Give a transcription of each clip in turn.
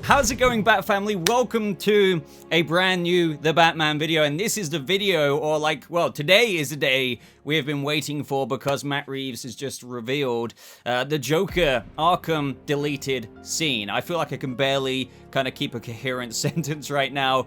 How's it going, Bat Family? Welcome to a brand new The Batman video, and this is the video, or like, well, today is the day we have been waiting for because Matt Reeves has just revealed the Joker Arkham deleted scene. I feel like I can barely kind of keep a coherent sentence right now.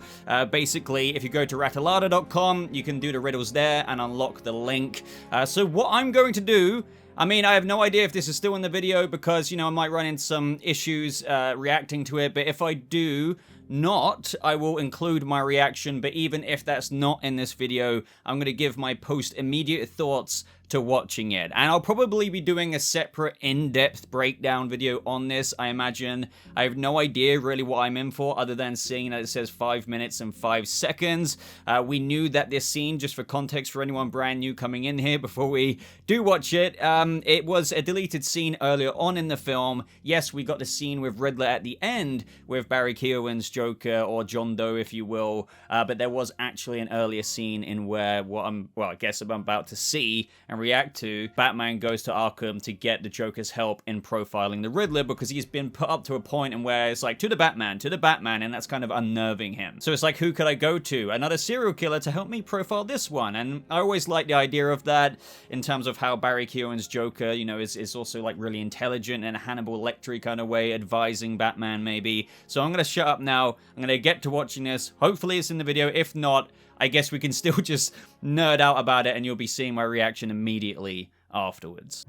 Basically, if you go to ratalada.com, you can do the riddles there and unlock the link. So what I'm going to do, I mean, I have no idea if this is still in the video because, you know, I might run into some issues reacting to it, but if I do not, I will include my reaction. But even if that's not in this video, I'm going to give my post-immediate thoughts to watching it. And I'll probably be doing a separate in-depth breakdown video on this, I imagine. I have no idea really what I'm in for other than seeing that it says 5 minutes and 5 seconds. We knew that this scene, just for context for anyone brand new coming in here before we do watch it, it was a deleted scene earlier on in the film. Yes, we got the scene with Riddler at the end with Barry Keoghan's Joker, or John Doe if you will, but there was actually an earlier scene in where I guess I'm about to see and react to, Batman goes to Arkham to get the Joker's help in profiling the Riddler because he's been put up to a point in where it's like, to the Batman, and that's kind of unnerving him. So it's like, who could I go to? Another serial killer to help me profile this one. And I always like the idea of that in terms of how Barry Keoghan's Joker, you know, is also like really intelligent in a Hannibal Lecter kind of way, advising Batman maybe. So I'm going to shut up now. I'm going to get to watching this. Hopefully it's in the video. If not, I guess we can still just nerd out about it and you'll be seeing my reaction immediately afterwards.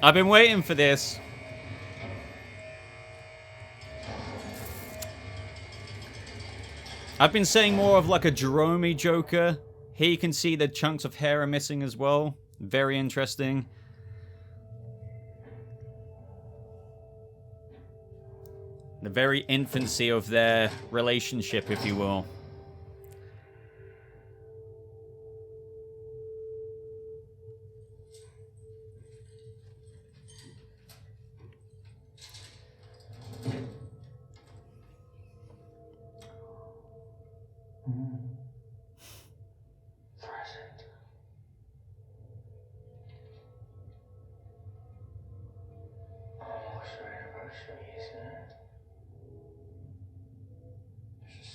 I've been waiting for this. I've been saying more of like a Jerome Joker. Here you can see the chunks of hair are missing as well. Very interesting. The very infancy of their relationship, if you will.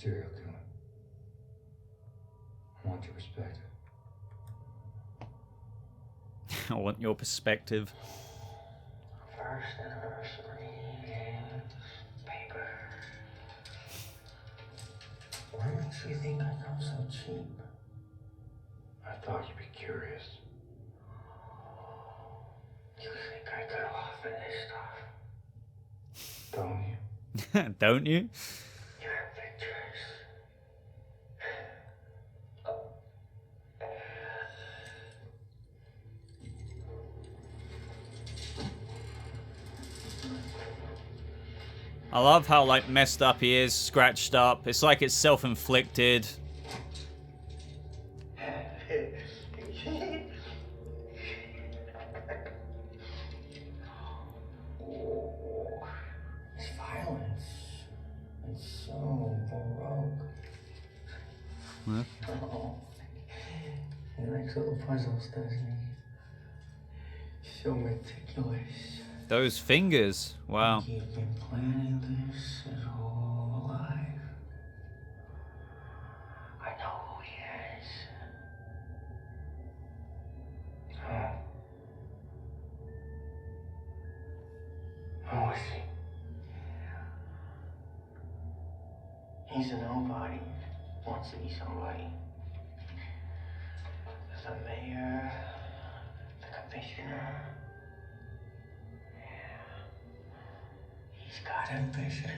Serial killer. I want your perspective. I want your perspective. First anniversary paper. Why don't you think I come so cheap? I thought you'd be curious. You think I could offer this stuff? Don't you? Don't you? I love how, like, messed up he is, scratched up. It's like it's self-inflicted. It's violence. It's so baroque. What? Oh. He likes little puzzles, doesn't he? So meticulous. Those fingers. Wow. He's been planning this his whole life. I know who he is. Oh. Who is he? He's a nobody. Wants to be somebody. The mayor, the commissioner. He's got ambition.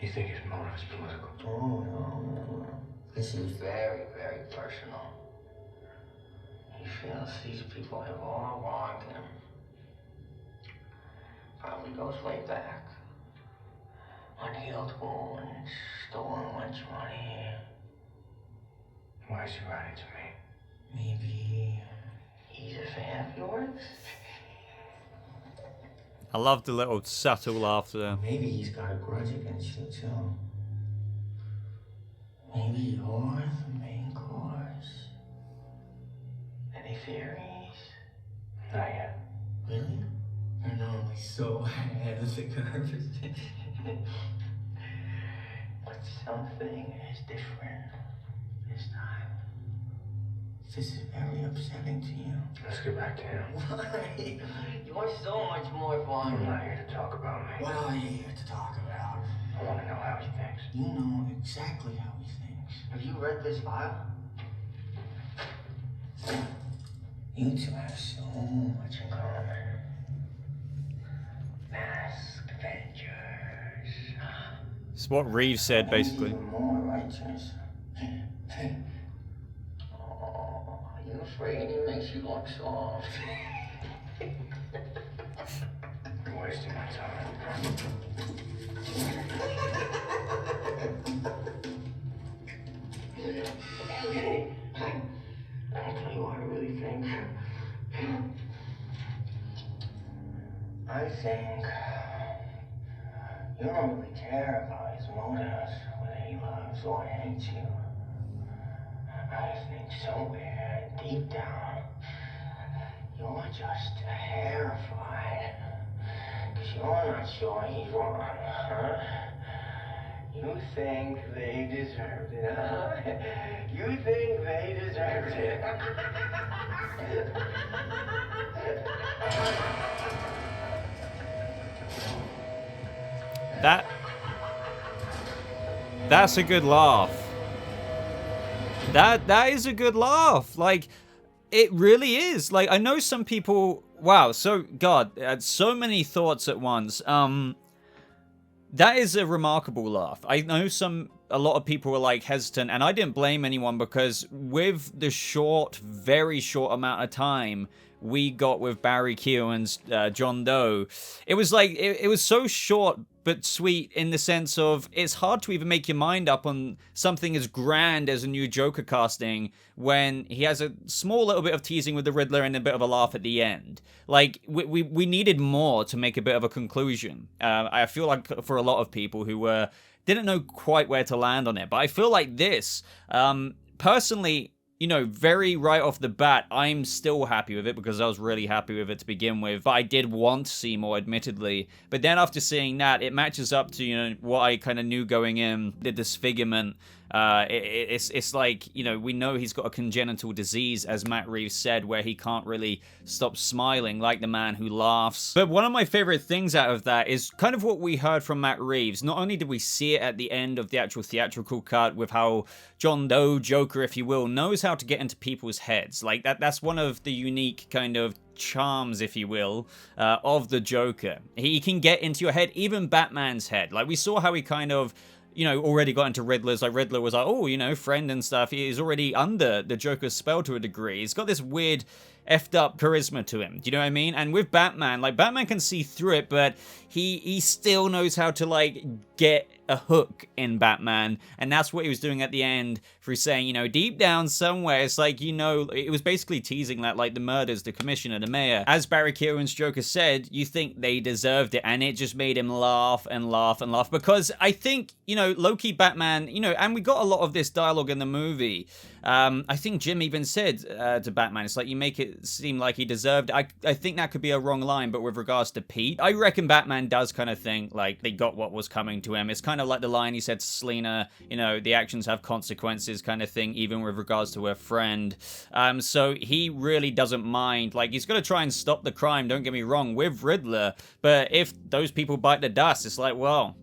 You think his motive is political? Oh, no. This is very, very personal. He feels these people have all wronged him. Probably goes way back. Unhealed wounds, stolen lunch money. Why is he writing to me? Maybe he's a fan of yours? I love the little subtle laughter. Maybe he's got a grudge against you too. Maybe you're the main course. Any theories? Not yet. Really? You're normally so the curves. But something is different this time. This is very upsetting to you. Let's get back to him. Why? You are so much more fun. I'm not here to talk about me. What are you here to talk about? I want to know how he thinks. You know exactly how he thinks. Have you read this file? You two have so much in common. Mask Avengers. It's what Reeves said, basically. Even more righteous. Oh, are you afraid he makes you look soft? You're wasting my time. I'll tell you what I really think. I think you don't really care about his motives, whether he loves or hates you. I think somewhere deep down, you're just terrified. Because you're not sure he's wrong, huh? You think they deserved it, huh? You think they deserved it. That's a good laugh. That is a good laugh. Like, it really is. Like, I know some people, wow, so God, so many thoughts at once. That is a remarkable laugh. I know a lot of people were like hesitant, and I didn't blame anyone, because with the very short amount of time we got with Barry Keoghan's John Doe, it was like, it was so short but sweet, in the sense of it's hard to even make your mind up on something as grand as a new Joker casting when he has a small little bit of teasing with the Riddler and a bit of a laugh at the end. Like, we needed more to make a bit of a conclusion. I feel like for a lot of people who didn't know quite where to land on it, but I feel like this, personally, you know, very right off the bat, I'm still happy with it, because I was really happy with it to begin with. But I did want to see more, admittedly. But then after seeing that, it matches up to, you know, what I kind of knew going in, the disfigurement. It's like, you know, we know he's got a congenital disease, as Matt Reeves said, where he can't really stop smiling, like the man who laughs. But one of my favorite things out of that is kind of what we heard from Matt Reeves. Not only did we see it at the end of the actual theatrical cut with how John Doe, Joker, if you will, knows how to get into people's heads. Like, that's one of the unique kind of charms, if you will, of the Joker. He can get into your head, even Batman's head. Like, we saw how he kind of, you know, already got into Riddler's. Like, Riddler was like, oh, you know, friend and stuff. He's already under the Joker's spell to a degree. He's got this weird effed up charisma to him. Do you know what I mean? And with Batman, like, Batman can see through it, but he still knows how to, like, get a hook in Batman. And that's what he was doing at the end, through saying, you know, deep down somewhere, it's like, you know, it was basically teasing that, like, the murders, the commissioner, the mayor, as Barry Keoghan's Joker said, you think they deserved it. And it just made him laugh and laugh and laugh, because I think, you know, low-key Batman, you know, and we got a lot of this dialogue in the movie. I think Jim even said to Batman, it's like, you make it seem like he deserved it. I think that could be a wrong line, but with regards to Pete, I reckon Batman does kind of think like they got what was coming to him. It's kind of like the line he said to Selina, you know, the actions have consequences kind of thing, even with regards to her friend. So he really doesn't mind. Like, he's going to try and stop the crime, don't get me wrong, with Riddler, but if those people bite the dust, it's like, well,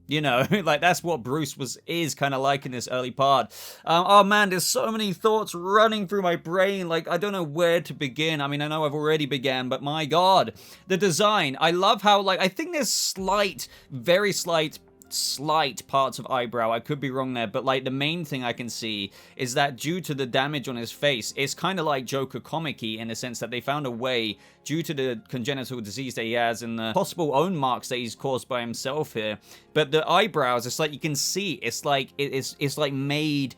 you know, like, that's what Bruce is kind of like in this early part. Oh man, there's so many thoughts running through my brain. Like, I don't know where to begin. I mean, I know I've already began, but my God, the design. I love how, like, I think there's very slight parts of eyebrow. I could be wrong there, but like the main thing I can see is that due to the damage on his face, it's kind of like Joker comic-y in the sense that they found a way, due to the congenital disease that he has and the possible own marks that he's caused by himself here. But the eyebrows, it's like you can see, it's like it's like made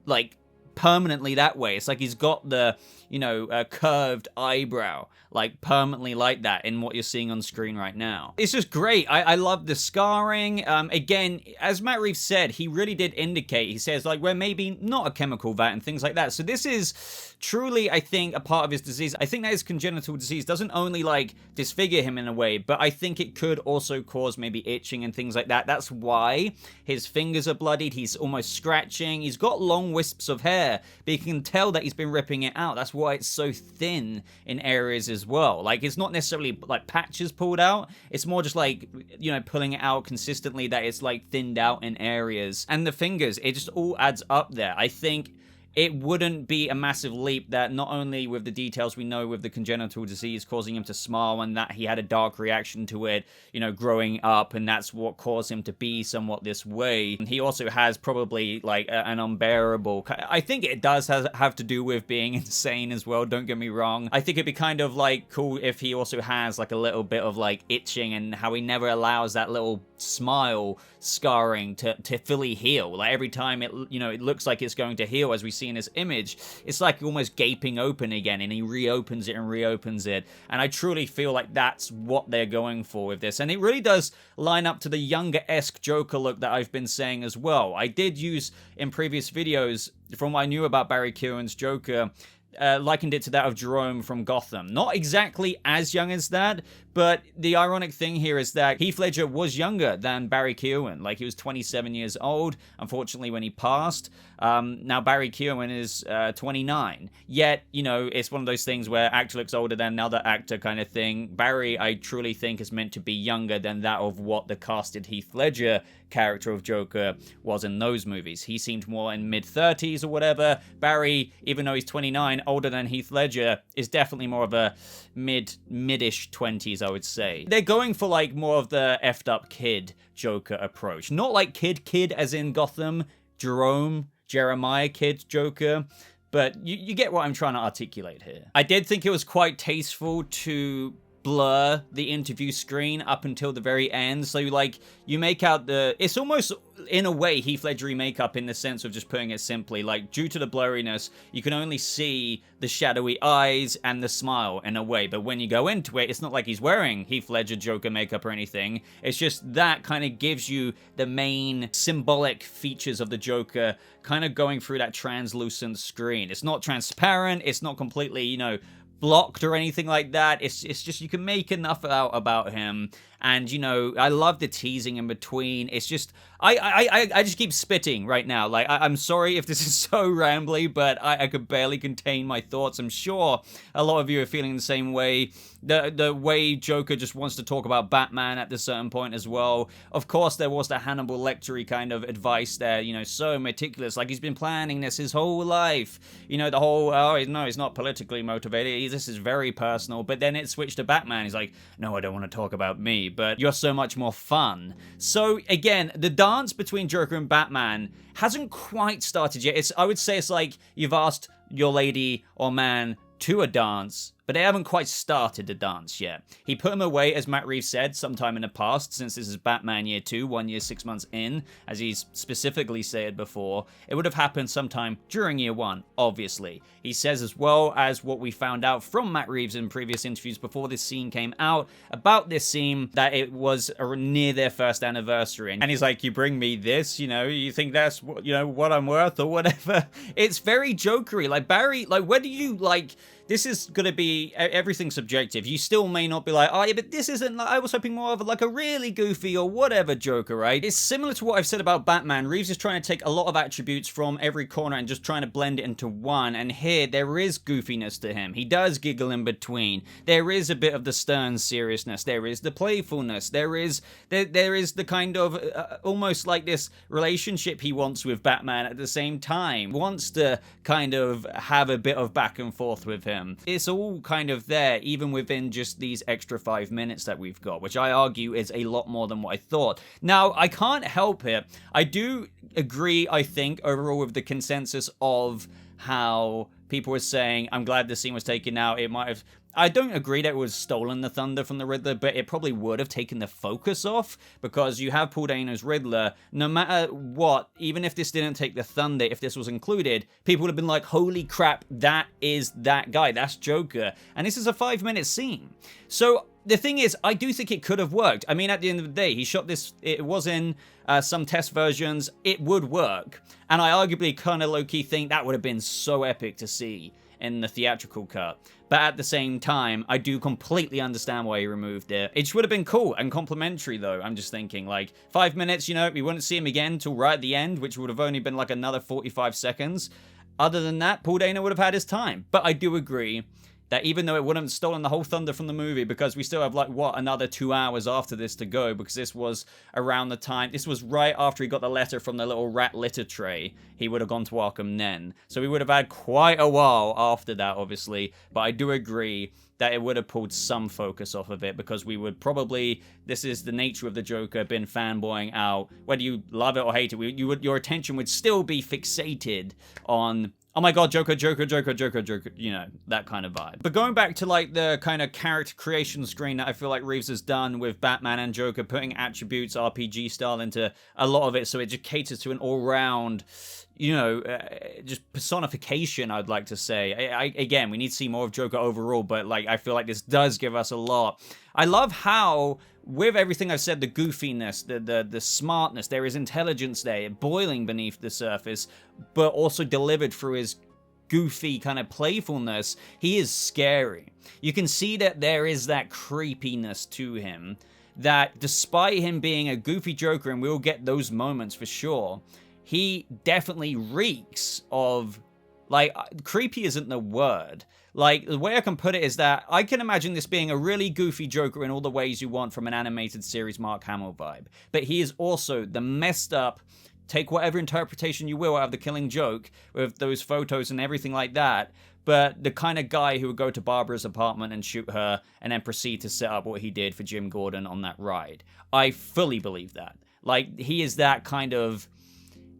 like permanently that way. It's like he's got the, you know, curved eyebrow, like permanently like that in what you're seeing on screen right now. It's just great. I love the scarring. Again, as Matt Reeves said, he really did indicate, he says, like, we're maybe not a chemical vat and things like that. So this is truly, I think, a part of his disease. I think that his congenital disease doesn't only, like, disfigure him in a way, but I think it could also cause maybe itching and things like that. That's why his fingers are bloodied. He's almost scratching. He's got long wisps of hair, but you can tell that he's been ripping it out. That's why it's so thin in areas as well. Like, it's not necessarily like patches pulled out. It's more just like, you know, pulling it out consistently, that it's like thinned out in areas. And the fingers, it just all adds up there. I think it wouldn't be a massive leap that not only with the details we know with the congenital disease causing him to smile and that he had a dark reaction to it, you know, growing up, and that's what caused him to be somewhat this way. And he also has probably like an unbearable, I think it does have to do with being insane as well, don't get me wrong. I think it'd be kind of like cool if he also has like a little bit of like itching, and how he never allows that little smile scarring to fully heal. Like every time it, you know, it looks like it's going to heal, as we see in this image, it's like almost gaping open again, and he reopens it and reopens it. And I truly feel like that's what they're going for with this, and it really does line up to the younger-esque Joker look that I've been saying as well. I did use in previous videos, from what I knew about Barry Keoghan's Joker, likened it to that of Jerome from Gotham. Not exactly as young as that, but the ironic thing here is that Heath Ledger was younger than Barry Keoghan. Like, he was 27 years old, unfortunately, when he passed. Now, Barry Keoghan is 29. Yet, you know, it's one of those things where actor looks older than another actor kind of thing. Barry, I truly think, is meant to be younger than that of what the casted Heath Ledger character of Joker was in those movies. He seemed more in mid-30s or whatever. Barry, even though he's 29, older than Heath Ledger, is definitely more of a mid-ish 20s, I would say. They're going for like more of the effed up kid Joker approach. Not like kid as in Gotham, Jeremiah kid Joker, but you get what I'm trying to articulate here. I did think it was quite tasteful to blur the interview screen up until the very end, so like you make out it's almost in a way Heath Ledger makeup, in the sense of just putting it simply, like due to the blurriness you can only see the shadowy eyes and the smile in a way, but when you go into it, it's not like he's wearing Heath Ledger Joker makeup or anything. It's just that kind of gives you the main symbolic features of the Joker kind of going through that translucent screen. It's not transparent, it's not completely, you know, blocked or anything like that. It's just, you can make enough out about him. And, you know, I love the teasing in between. It's just, I just keep spitting right now. Like, I'm sorry if this is so rambly, but I could barely contain my thoughts. I'm sure a lot of you are feeling the same way. The way Joker just wants to talk about Batman at a certain point as well. Of course, there was the Hannibal Lecter-y kind of advice there, you know, so meticulous. Like, he's been planning this his whole life. You know, the whole, oh, no, he's not politically motivated. This is very personal. But then it switched to Batman. He's like, no, I don't want to talk about me, but you're so much more fun. So, again, the dance between Joker and Batman hasn't quite started yet. I would say it's like you've asked your lady or man to a dance, but they haven't quite started the dance yet. He put him away, as Matt Reeves said, sometime in the past, since this is Batman Year 2, 1 year, 6 months in, as he's specifically said before. It would have happened sometime during Year 1, obviously. He says, as well as what we found out from Matt Reeves in previous interviews before this scene came out, about this scene, that it was near their first anniversary. And he's like, you bring me this, you know, you think that's, you know, what I'm worth or whatever. It's very jokery. Like, Barry, like, whether you, like, this is going to be everything subjective. You still may not be like, oh yeah, but this isn't, like, I was hoping more of like a really goofy or whatever Joker, right? It's similar to what I've said about Batman. Reeves is trying to take a lot of attributes from every corner and just trying to blend it into one. And here, there is goofiness to him. He does giggle in between. There is a bit of the stern seriousness. There is the playfulness. There is the kind of almost like this relationship he wants with Batman at the same time. Wants to kind of have a bit of back and forth with him. It's all kind of there, even within just these extra 5 minutes that we've got, which I argue is a lot more than what I thought. Now, I can't help it. I do agree, I think, overall with the consensus of how people were saying, I'm glad the scene was taken out. It might have... I don't agree that it was stolen the thunder from the Riddler, but it probably would have taken the focus off, because you have Paul Dano's Riddler. No matter what, even if this didn't take the thunder, if this was included, people would have been like, holy crap, that is that guy, that's Joker. And this is a 5-minute scene. So the thing is, I do think it could have worked. I mean, at the end of the day, he shot this, it was in some test versions, it would work. And I arguably kind of low-key think that would have been so epic to see in the theatrical cut. But at the same time, I do completely understand why he removed it. It would have been cool and complimentary, though. I'm just thinking, like, 5 minutes, you know, we wouldn't see him again until right at the end, which would have only been like another 45 seconds. Other than that, Paul Dano would have had his time. But I do agree that even though it wouldn't have stolen the whole thunder from the movie, because we still have, like, what, another 2 hours after this to go, because this was around the time, this was right after he got the letter from the little rat litter tray. He would have gone to Arkham then. So we would have had quite a while after that, obviously, but I do agree that it would have pulled some focus off of it, because we would probably, this is the nature of the Joker, been fanboying out, whether you love it or hate it, your attention would still be fixated on, oh my god, Joker, Joker, Joker, Joker, Joker, you know, that kind of vibe. But going back to, like, the kind of character creation screen that I feel like Reeves has done with Batman and Joker, putting attributes RPG style into a lot of it, so it just caters to an all-round, you know, just personification, I'd like to say. Again, we need to see more of Joker overall, but, like, I feel like this does give us a lot. I love how, with everything I've said, the goofiness, the smartness, there is intelligence there, boiling beneath the surface, but also delivered through his goofy kind of playfulness. He is scary. You can see that there is that creepiness to him, that despite him being a goofy Joker, and we'll get those moments for sure, he definitely reeks of, like, creepy isn't the word. Like, the way I can put it is that I can imagine this being a really goofy Joker in all the ways you want from an animated series Mark Hamill vibe. But he is also the messed up, take whatever interpretation you will out of the Killing Joke with those photos and everything like that, but the kind of guy who would go to Barbara's apartment and shoot her and then proceed to set up what he did for Jim Gordon on that ride. I fully believe that. Like, he is that kind of,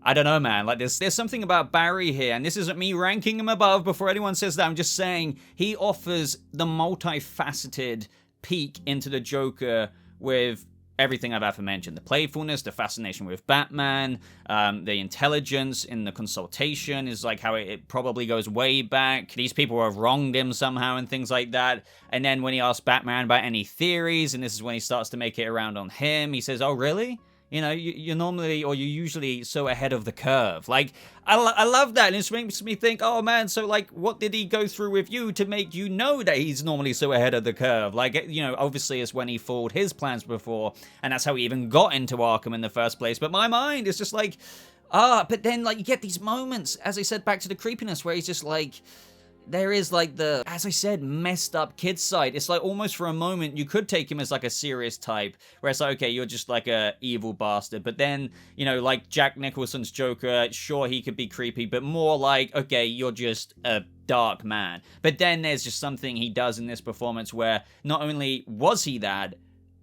I don't know, man. Like, there's something about Barry here, and this isn't me ranking him above before anyone says that. I'm just saying he offers the multifaceted peek into the Joker with everything I've ever mentioned. The playfulness, the fascination with Batman, the intelligence in the consultation is like how it probably goes way back. These people have wronged him somehow and things like that. And then when he asks Batman about any theories, and this is when he starts to make it around on him, he says, oh, really? You know, you're normally, or you're usually so ahead of the curve. Like, I love that. And it makes me think, oh man, so like, what did he go through with you to make you know that he's normally so ahead of the curve? Like, you know, obviously it's when he fooled his plans before, and that's how he even got into Arkham in the first place. But my mind is just like, but then like you get these moments, as I said, back to the creepiness, where he's just like, there is like the, as I said, messed up kid side. It's like almost for a moment you could take him as like a serious type, where it's like, okay, you're just like a evil bastard. But then, you know, like Jack Nicholson's Joker, sure, he could be creepy, but more like, okay, you're just a dark man. But then there's just something he does in this performance where not only was he that,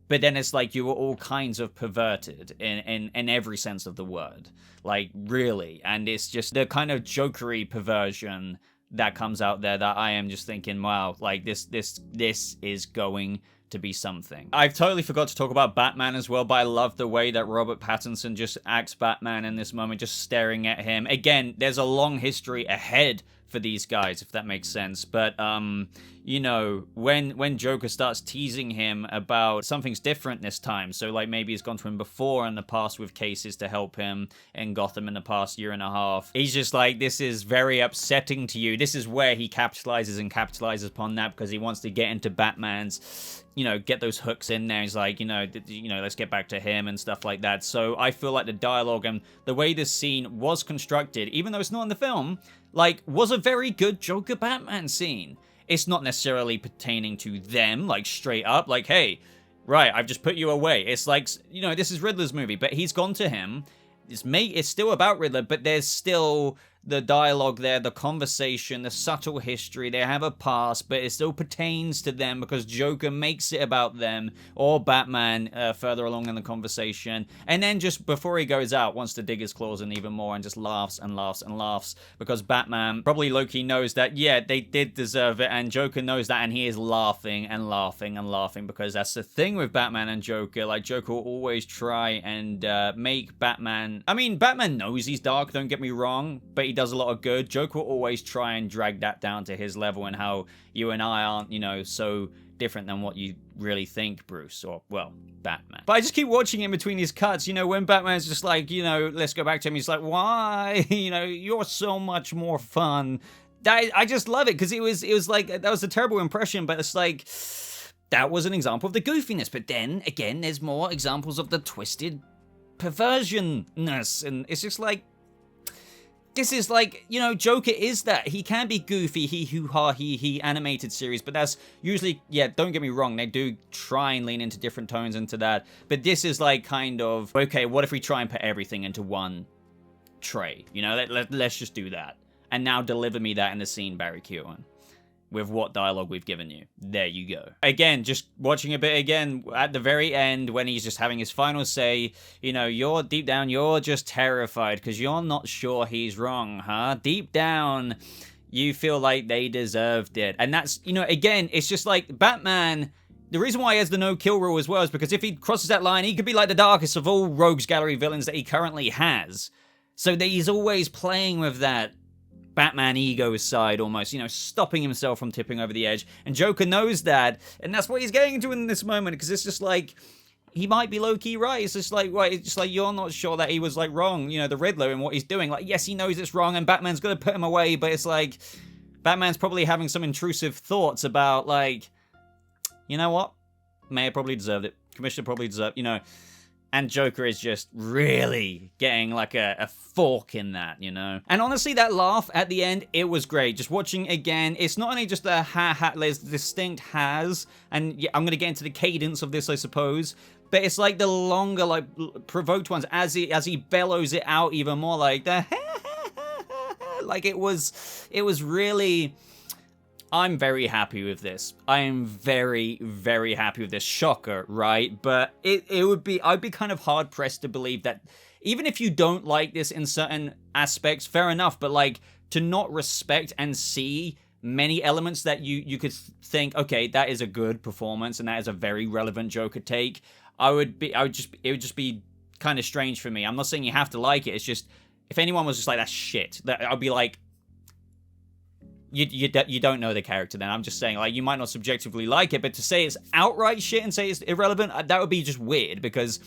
but then it's like you were all kinds of perverted in every sense of the word. Like, really. And it's just the kind of jokery perversion that comes out there that I am just thinking, wow, like this is going to be something. I've totally forgot to talk about Batman as well, but I love the way that Robert Pattinson just acts Batman in this moment, just staring at him. Again, there's a long history ahead for these guys, if that makes sense. But you know, when Joker starts teasing him about something's different this time, so like maybe he's gone to him before in the past with cases to help him in Gotham in the past year and a half, he's just like, this is very upsetting to you. This is where he capitalizes upon that, because he wants to get into Batman's, you know, get those hooks in there. He's like, you know, let's get back to him and stuff like that. So I feel like the dialogue and the way this scene was constructed, even though it's not in the film, like, was a very good Joker Batman scene. It's not necessarily pertaining to them, like, straight up, like, hey, right, I've just put you away. It's like, you know, this is Riddler's movie, but he's gone to him. It's still about Riddler, but there's still the dialogue there, the conversation, the subtle history. They have a past, but it still pertains to them because Joker makes it about them, or Batman further along in the conversation. And then just before he goes out, wants to dig his claws in even more and just laughs and laughs and laughs because Batman probably low-key knows that, yeah, they did deserve it, and Joker knows that, and he is laughing and laughing and laughing because that's the thing with Batman and Joker. Like, Joker will always try and make Batman... I mean, Batman knows he's dark, don't get me wrong, but he does a lot of good. Joker will always try and drag that down to his level and how you and I aren't, you know, so different than what you really think, Bruce, or, well, Batman. But I just keep watching in between these cuts, you know, when Batman's just like, you know, let's go back to him, he's like, why? You know, you're so much more fun. I just love it, because it was like, that was a terrible impression, but it's like, that was an example of the goofiness. But then, again, there's more examples of the twisted perversionness, and it's just like, this is like, you know, Joker is that. He can be goofy, hee-hoo-ha, he animated series, but that's usually, yeah, don't get me wrong, they do try and lean into different tones into that, but this is like kind of, okay, what if we try and put everything into one tray? You know, let's just do that. And now deliver me that in the scene, Barry Keoghan, with what dialogue we've given you. There you go. Again, just watching a bit again, at the very end, when he's just having his final say, you know, you're deep down, you're just terrified because you're not sure he's wrong, huh? Deep down, you feel like they deserved it. And that's, you know, again, it's just like Batman... The reason why he has the no-kill rule as well is because if he crosses that line, he could be like the darkest of all Rogues Gallery villains that he currently has. So that he's always playing with that Batman ego side almost, you know, stopping himself from tipping over the edge. And Joker knows that, and that's what he's getting into in this moment, because it's just like, he might be low-key right. It's just like, well, it's just like, you're not sure that he was, like, wrong, you know, the Riddler and what he's doing. Like, yes, he knows it's wrong, and Batman's gonna put him away, but it's like, Batman's probably having some intrusive thoughts about, like, you know what? Mayor probably deserved it. Commissioner probably deserved, you know. And Joker is just really getting like a fork in that, you know? And honestly, that laugh at the end, it was great. Just watching again, it's not only just a ha-ha, there's distinct has, and yeah, I'm going to get into the cadence of this, I suppose, but it's like the longer, like, provoked ones, as he bellows it out even more, like the like it was really... I'm very happy with this. I am very, very happy with this. Shocker, right? But I'd be kind of hard pressed to believe that even if you don't like this in certain aspects, fair enough, but like to not respect and see many elements that you could think, okay, that is a good performance and that is a very relevant Joker take, it would just be kind of strange for me. I'm not saying you have to like it. It's just, if anyone was just like, that's shit, I'd be like, you don't know the character then. I'm just saying, like, you might not subjectively like it, but to say it's outright shit and say it's irrelevant, that would be just weird, because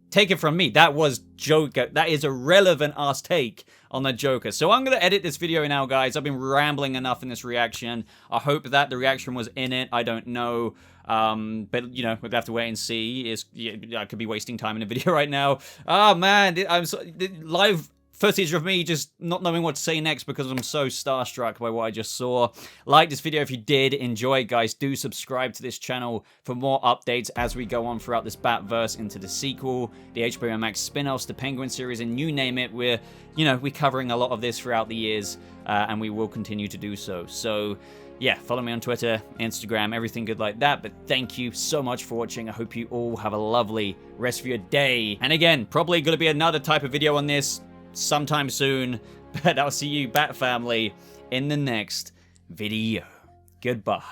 take it from me, that was Joker. That is a relevant-ass take on the Joker. So I'm going to edit this video now, guys. I've been rambling enough in this reaction. I hope that the reaction was in it. I don't know. But, you know, we'll have to wait and see. I could be wasting time in a video right now. Oh, man. Live footage of me just not knowing what to say next because I'm so starstruck by what I just saw. Like this video if you did enjoy it, guys. Do subscribe to this channel for more updates as we go on throughout this Batverse into the sequel, the HBO Max spin-offs, the Penguin series, and you name it. We're covering a lot of this throughout the years, and we will continue to do so. So yeah, follow me on Twitter, Instagram, everything good like that. But thank you so much for watching. I hope you all have a lovely rest of your day. And again, probably going to be another type of video on this sometime soon, but I'll see you, Bat Family, in the next video. Goodbye.